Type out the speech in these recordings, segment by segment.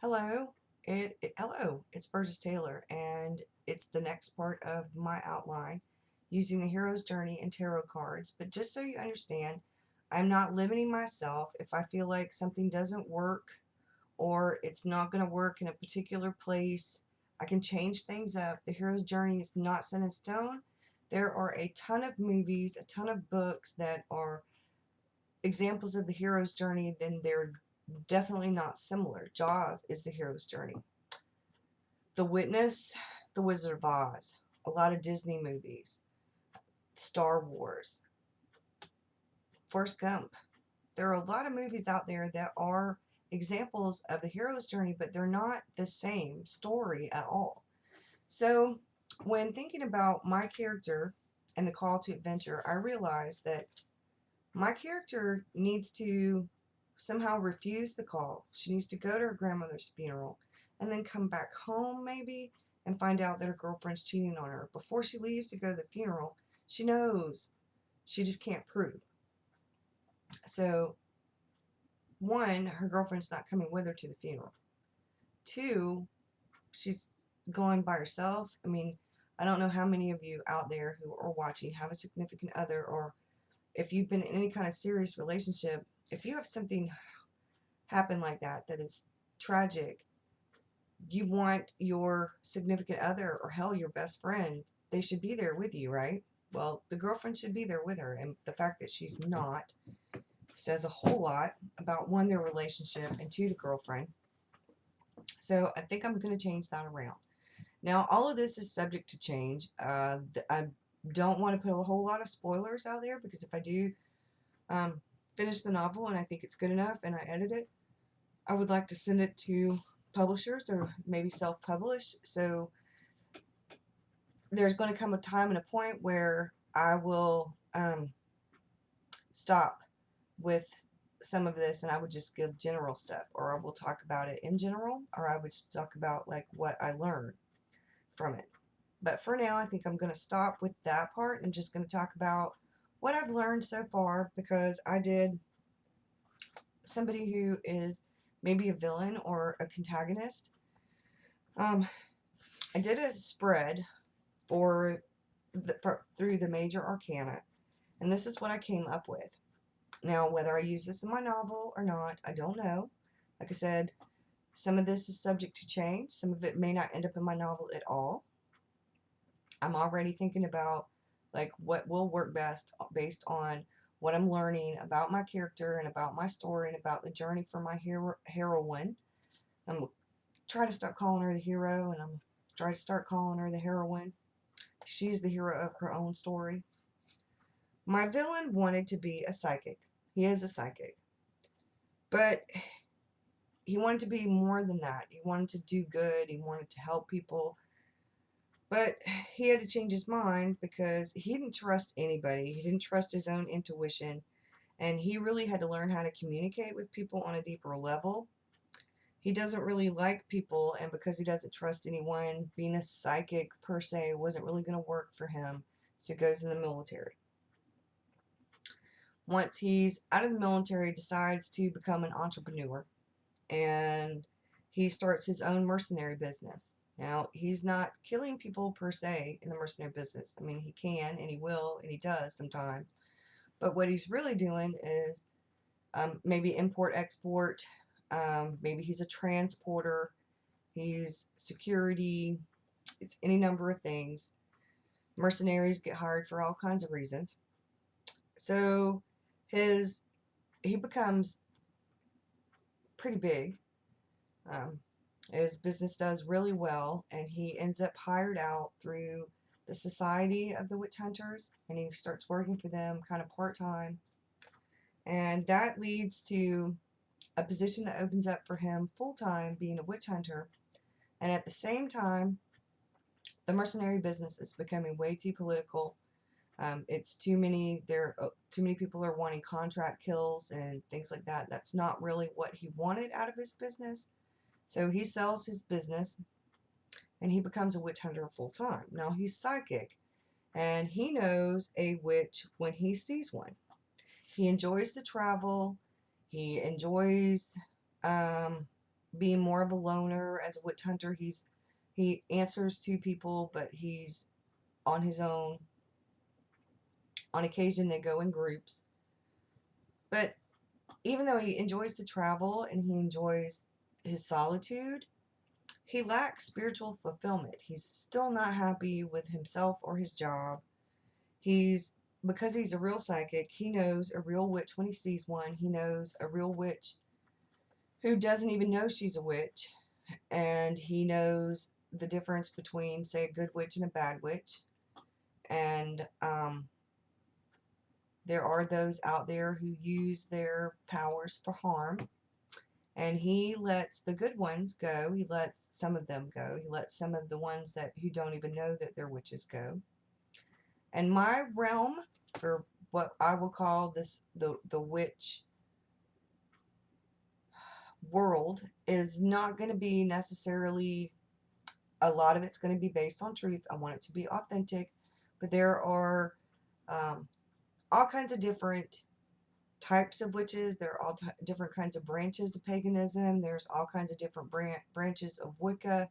Hello, it's Burgess Taylor, and it's the next part of my outline using the hero's journey and tarot cards. But just so you understand, I'm not limiting myself. If I feel like something doesn't work or it's not going to work in a particular place, I can change things up. The hero's journey is not set in stone. There are a ton of movies, a ton of books that are examples of the hero's journey, then they're definitely not similar. Jaws is the hero's journey. The Witness, The Wizard of Oz, a lot of Disney movies, Star Wars, Forrest Gump. There are a lot of movies out there that are examples of the hero's journey, but they're not the same story at all. So, when thinking about my character and the call to adventure, I realized that my character needs to somehow refuse the call. She needs to go to her grandmother's funeral and then come back home maybe and find out that her girlfriend's cheating on her. Before she leaves to go to the funeral, she knows she just can't prove. So, one, her girlfriend's not coming with her to the funeral. Two, she's going by herself. I mean, I don't know how many of you out there who are watching have a significant other, or if you've been in any kind of serious relationship, if you have something happen like that is tragic, you want your significant other, or hell, your best friend, they should be there with you, right? Well, the girlfriend should be there with her, and the fact that she's not says a whole lot about, one, their relationship, and two, the girlfriend. So I think I'm going to change that around. Now, all of this is subject to change. I don't want to put a whole lot of spoilers out there, because if I do finish the novel and I think it's good enough and I edit it, I would like to send it to publishers or maybe self-publish. So there's going to come a time and a point where I will stop with some of this, and I would just give general stuff, or I will talk about it in general, or I would talk about like what I learned from it. But for now, I think I'm going to stop with that part. I'm just going to talk about what I've learned so far, because I did somebody who is maybe a villain or a contagonist. I did a spread through the major arcana, and this is what I came up with. Now, whether I use this in my novel or not, I don't know. Like I said, some of this is subject to change. Some of it may not end up in my novel at all. I'm already thinking about like what will work best based on what I'm learning about my character and about my story and about the journey for my heroine. I'm trying to stop calling her the hero, and I'm trying to start calling her the heroine. She's the hero of her own story. My villain wanted to be a psychic. He is a psychic. But he wanted to be more than that. He wanted to do good. He wanted to help people. But he had to change his mind because he didn't trust anybody. He didn't trust his own intuition. And he really had to learn how to communicate with people on a deeper level. He doesn't really like people, and because he doesn't trust anyone, being a psychic per se wasn't really going to work for him. So he goes in the military. Once he's out of the military, decides to become an entrepreneur, and he starts his own mercenary business. Now, he's not killing people per se in the mercenary business. I mean, he can, and he will, and he does sometimes. But what he's really doing is maybe import-export. Maybe he's a transporter. He's security. It's any number of things. Mercenaries get hired for all kinds of reasons. So he becomes pretty big. His business does really well, and he ends up hired out through the Society of the Witch Hunters, and he starts working for them kind of part-time. And that leads to a position that opens up for him full-time, being a witch hunter. And at the same time, the mercenary business is becoming way too political. It's too many. Too many people are wanting contract kills and things like that. That's not really what he wanted out of his business. So he sells his business, and he becomes a witch hunter full time. Now, he's psychic, and he knows a witch when he sees one. He enjoys the travel. He enjoys being more of a loner. As a witch hunter, he answers to people, but he's on his own. On occasion, they go in groups. But even though he enjoys to travel and he enjoys his solitude, he lacks spiritual fulfillment. He's still not happy with himself or his job. Because he's a real psychic, he knows a real witch when he sees one. He knows a real witch who doesn't even know she's a witch. And he knows the difference between, say, a good witch and a bad witch. And there are those out there who use their powers for harm. And he lets the good ones go. He lets some of them go. He lets some of the ones who don't even know that they're witches go. And my realm, for what I will call the witch world, is not going to be necessarily, a lot of it's going to be based on truth. I want it to be authentic. But there are all kinds of different types of witches. There are all different kinds of branches of paganism. There's all kinds of different branches of Wicca.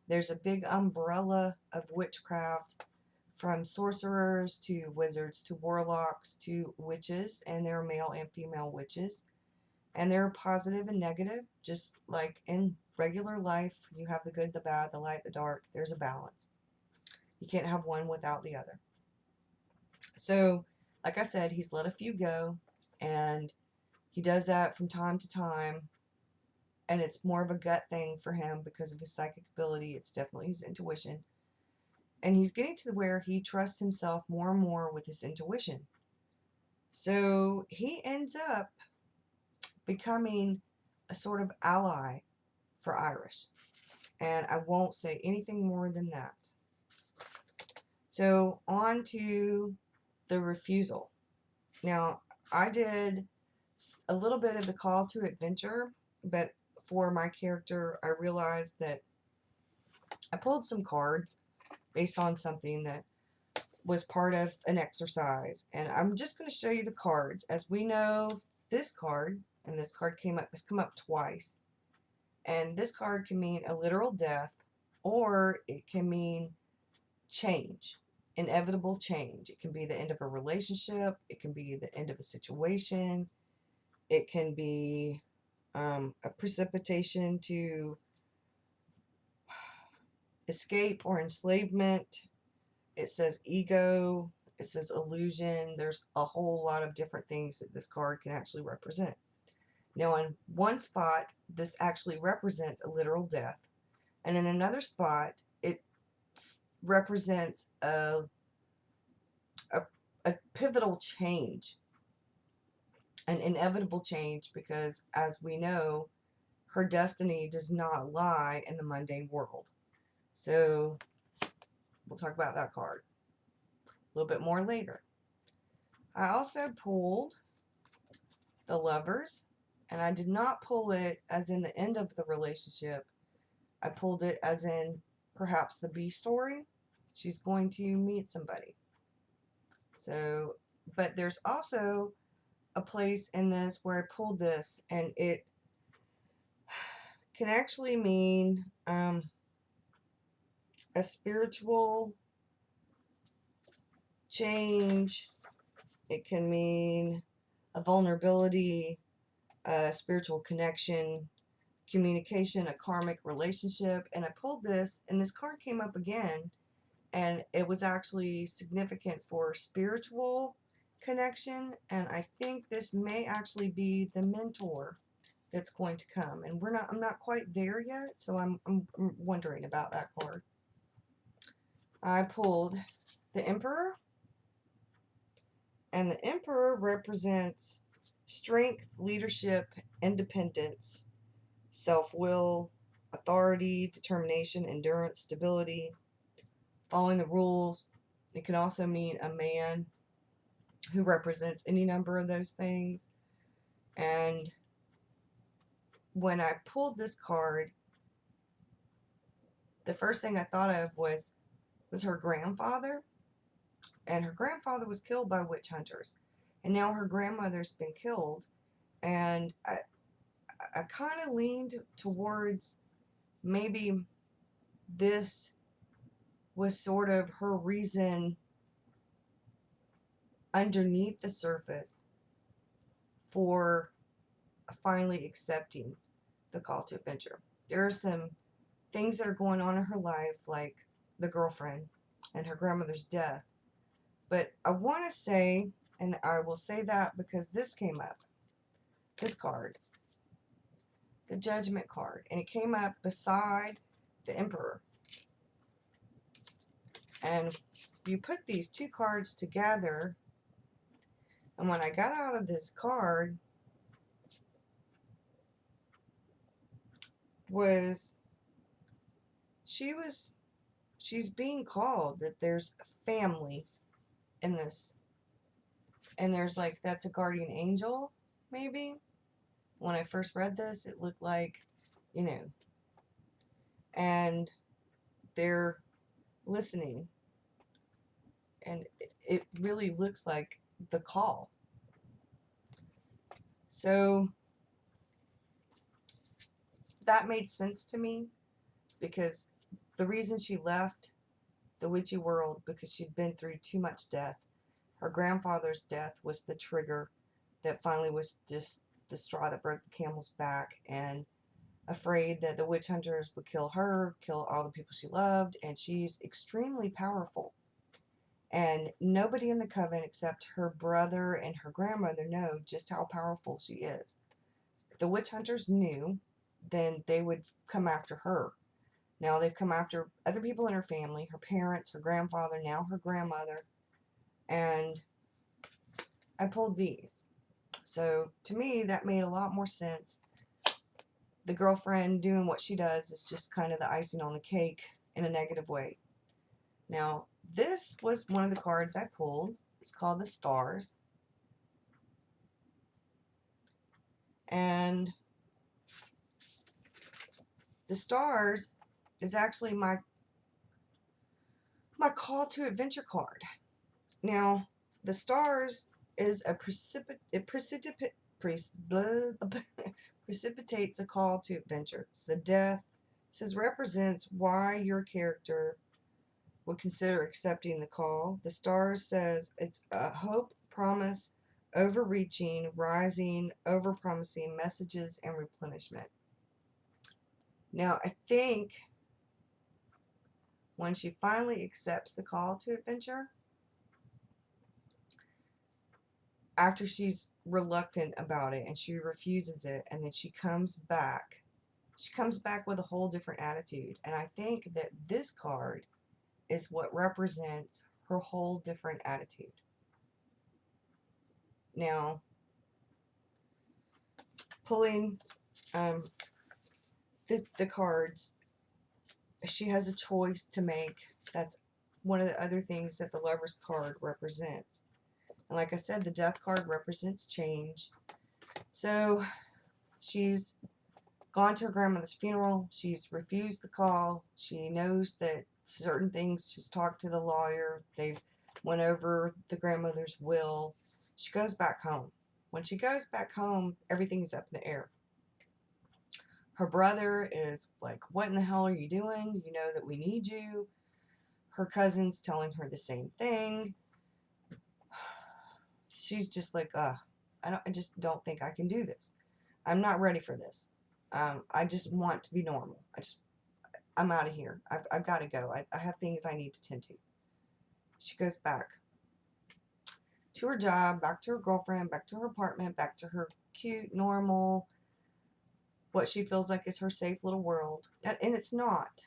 There's a big umbrella of witchcraft, from sorcerers to wizards to warlocks to witches, and there are male and female witches. And they're positive and negative, just like in regular life. You have the good, the bad, the light, the dark. There's a balance. You can't have one without the other. So, like I said, he's let a few go, and he does that from time to time, and it's more of a gut thing for him because of his psychic ability. It's definitely his intuition. And he's getting to where he trusts himself more and more with his intuition. So he ends up becoming a sort of ally for Irish. And I won't say anything more than that. So on to the refusal. Now, I did a little bit of the call to adventure, but for my character, I realized that I pulled some cards based on something that was part of an exercise. And I'm just going to show you the cards. As we know, this card, and this card has come up twice. And this card can mean a literal death, or it can mean change, inevitable change. It can be the end of a relationship. It can be the end of a situation. It can be a precipitation to escape or enslavement. It says ego. It says illusion. There's a whole lot of different things that this card can actually represent. Now, on one spot, this actually represents a literal death. And in another spot, it represents a pivotal change, an inevitable change, because as we know, her destiny does not lie in the mundane world. So we'll talk about that card a little bit more later. I also pulled the Lovers, and I did not pull it as in the end of the relationship. I pulled it as in perhaps the B story. She's going to meet somebody. So, but there's also a place in this where I pulled this, and it can actually mean a spiritual change. It can mean a vulnerability, a spiritual connection, communication, a karmic relationship. And I pulled this, and this card came up again, and it was actually significant for spiritual connection. And I think this may actually be the mentor that's going to come. And I'm not quite there yet, so I'm wondering about that card. I pulled the Emperor, and the Emperor represents strength, leadership, independence, self-will, authority, determination, endurance, stability, following the rules. It can also mean a man who represents any number of those things. And when I pulled this card, the first thing I thought of was her grandfather. And her grandfather was killed by witch hunters. And now her grandmother's been killed. And I kind of leaned towards maybe this was sort of her reason underneath the surface for finally accepting the call to adventure. There are some things that are going on in her life, like the girlfriend and her grandmother's death. But I want to say, and I will say that because this came up, this card, the Judgment card, and it came up beside the Emperor. And you put these two cards together, and when I got out of this card was she's being called, that there's a family in this, and there's like, that's a guardian angel, maybe. When I first read this, it looked like, you know, and they're listening, and it really looks like the call. So that made sense to me, because the reason she left the witchy world, because she'd been through too much death. Her grandfather's death was the trigger that finally was just the straw that broke the camel's back, and afraid that the witch hunters would kill her, kill all the people she loved, and she's extremely powerful. And nobody in the coven except her brother and her grandmother know just how powerful she is. If the witch hunters knew, then they would come after her. Now they've come after other people in her family, her parents, her grandfather, now her grandmother, and I pulled these. So to me, that made a lot more sense. The girlfriend doing what she does is just kind of the icing on the cake in a negative way. Now, this was one of the cards I pulled. It's called the Stars. And the Stars is actually my call to adventure card. Now, the Stars is a precipitates a call to adventure. It's the death. It says represents why your character would consider accepting the call. The Stars says it's a hope, promise, overreaching, rising, overpromising messages, and replenishment. Now, I think when she finally accepts the call to adventure, after she's reluctant about it and she refuses it, and then she comes back with a whole different attitude. And I think that this card is what represents her whole different attitude. Now, pulling the cards, she has a choice to make. That's one of the other things that the Lover's card represents. And like I said, the Death card represents change. So she's gone to her grandmother's funeral. She's refused the call. She knows that certain things, she's talked to the lawyer. They've went over the grandmother's will. She goes back home. When she goes back home, everything's up in the air. Her brother is like, what in the hell are you doing? You know that we need you. Her cousin's telling her the same thing. She's just like, I just don't think I can do this. I'm not ready for this. I just want to be normal. I'm out of here. I've got to go. I have things I need to tend to. She goes back to her job, back to her girlfriend, back to her apartment, back to her cute, normal, what she feels like is her safe little world. And it's not.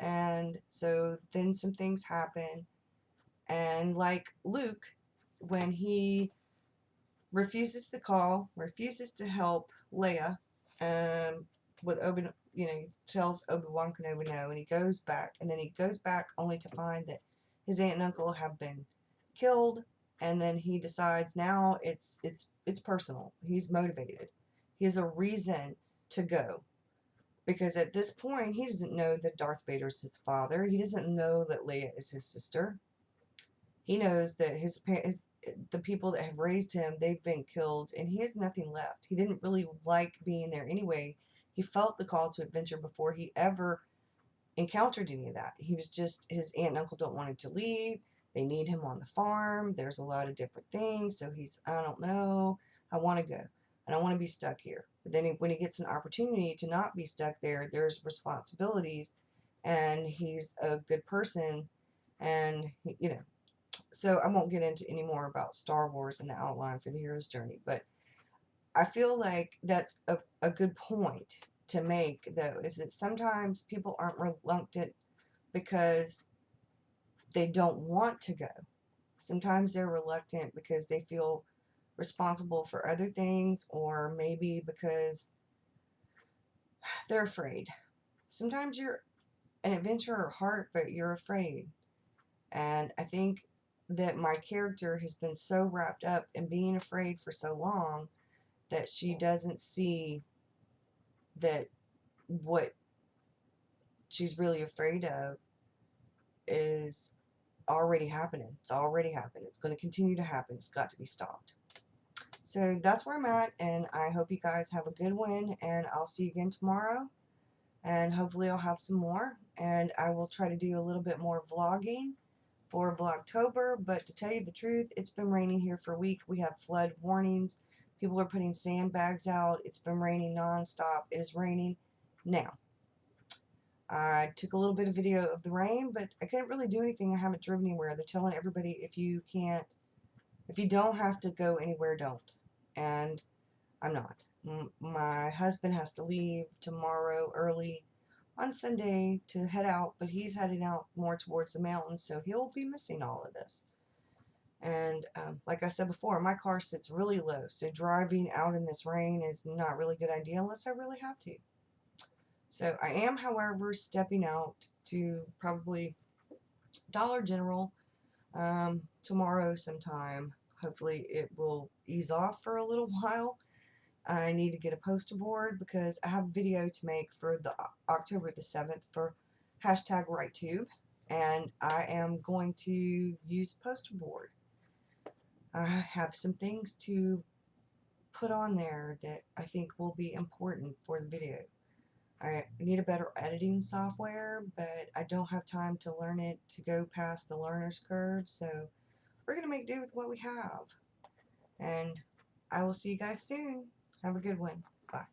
And so then some things happen. And like Luke, when he refuses the call, refuses to help Leia, with Obi, he tells Obi-Wan Kenobi no, and he goes back, and then he goes back only to find that his aunt and uncle have been killed, and then he decides now it's personal. He's motivated. He has a reason to go, because at this point he doesn't know that Darth Vader is his father. He doesn't know that Leia is his sister. He knows that the people that have raised him, they've been killed, and he has nothing left. He didn't really like being there anyway. He felt the call to adventure before he ever encountered any of that. He was just, his aunt and uncle don't want him to leave. They need him on the farm. There's a lot of different things. So he's, I don't know. I want to go. I don't want to be stuck here. But then when he gets an opportunity to not be stuck there, there's responsibilities. And he's a good person. And, you know, so I won't get into any more about Star Wars and the outline for the hero's journey. But I feel like that's a good point to make, though, is that sometimes people aren't reluctant because they don't want to go. Sometimes they're reluctant because they feel responsible for other things, or maybe because they're afraid. Sometimes you're an adventurer at heart, but you're afraid. And I think that my character has been so wrapped up in being afraid for so long that she doesn't see that what she's really afraid of is already happening. It's already happened. It's going to continue to happen. It's got to be stopped. So that's where I'm at, and I hope you guys have a good one, and I'll see you again tomorrow, and hopefully I'll have some more, and I will try to do a little bit more vlogging for Vlogtober. But to tell you the truth, it's been raining here for a week. We have flood warnings. People are putting sandbags out. It's been raining non-stop. It is raining now. I took a little bit of video of the rain, but I couldn't really do anything. I haven't driven anywhere. They're telling everybody if you don't have to go anywhere, don't. And I'm not. My husband has to leave tomorrow early on Sunday to head out, but he's heading out more towards the mountains, so he'll be missing all of this. And like I said before, my car sits really low, so driving out in this rain is not really a good idea unless I really have to. So I am, however, stepping out to probably Dollar General tomorrow sometime. Hopefully it will ease off for a little while. I need to get a poster board because I have a video to make for the October the 7th for #RightTube, and I am going to use a poster board. I have some things to put on there that I think will be important for the video. I need a better editing software, but I don't have time to learn it to go past the learner's curve, so we're going to make do with what we have. And I will see you guys soon. Have a good one. Bye.